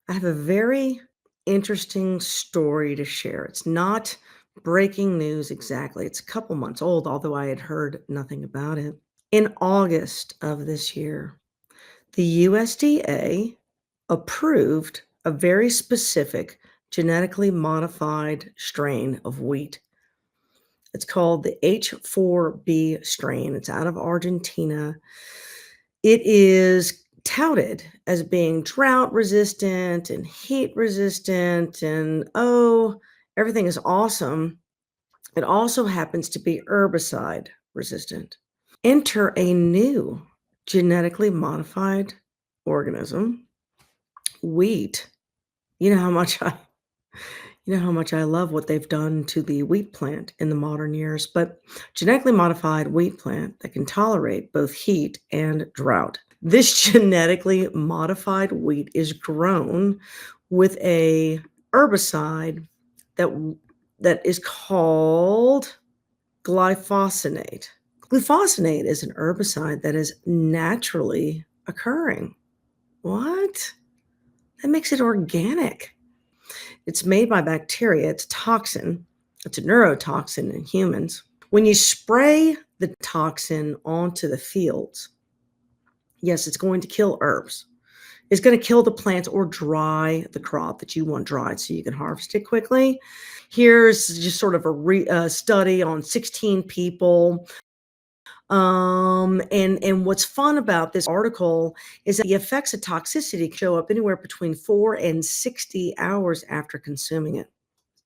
I have a very interesting story to share. It's not breaking news exactly. It's a couple months old, although I had heard nothing about it. In August of this year, the USDA approved a very specific genetically modified strain of wheat. It's called the H4B strain. It's out of Argentina. It is touted as being drought resistant and heat resistant and, oh, everything is awesome. It also happens to be herbicide resistant. Enter a new genetically modified organism, wheat. You know how much I you know how much I love what they've done to the wheat plant in the modern years, but genetically modified wheat plant that can tolerate both heat and drought. This genetically modified wheat is grown with a herbicide that is called glyphosate. Glufosinate is an herbicide that is naturally occurring. What? That makes it organic. It's made by bacteria. It's a toxin. It's a neurotoxin in humans. When you spray the toxin onto the fields, yes, it's going to kill herbs. It's going to kill the plants or dry the crop that you want dried so you can harvest it quickly. Here's just sort of a study on 16 people. And what's fun about this article is that the effects of toxicity show up anywhere between 4 and 60 hours after consuming it.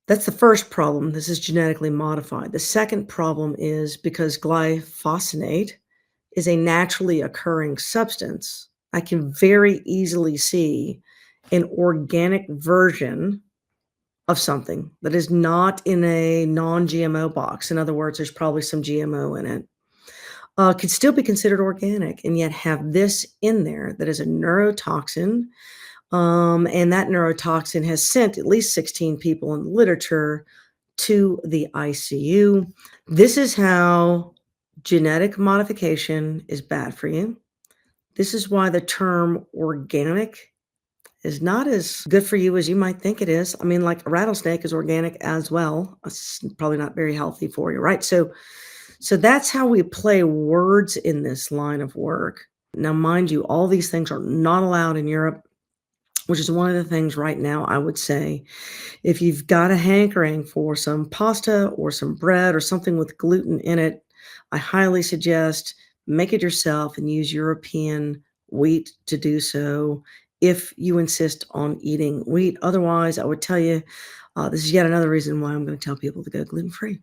That's the first problem. This is genetically modified. The second problem is because glyphosate is a naturally occurring substance, I can very easily see an organic version of something that is not in a non-GMO box. In other words, there's probably some GMO in it. Could still be considered organic and yet have this in there that is a neurotoxin. And that neurotoxin has sent at least 16 people in the literature to the ICU. This is how genetic modification is bad for you. This is why the term organic is not as good for you as you might think it is. I mean, like a rattlesnake is organic as well. It's probably not very healthy for you, right? So that's how we play words in this line of work. Now, mind you, all these things are not allowed in Europe, which is one of the things right now I would say, if you've got a hankering for some pasta or some bread or something with gluten in it, I highly suggest make it yourself and use European wheat to do so if you insist on eating wheat. Otherwise, I would tell you, this is yet another reason why I'm going to tell people to go gluten-free.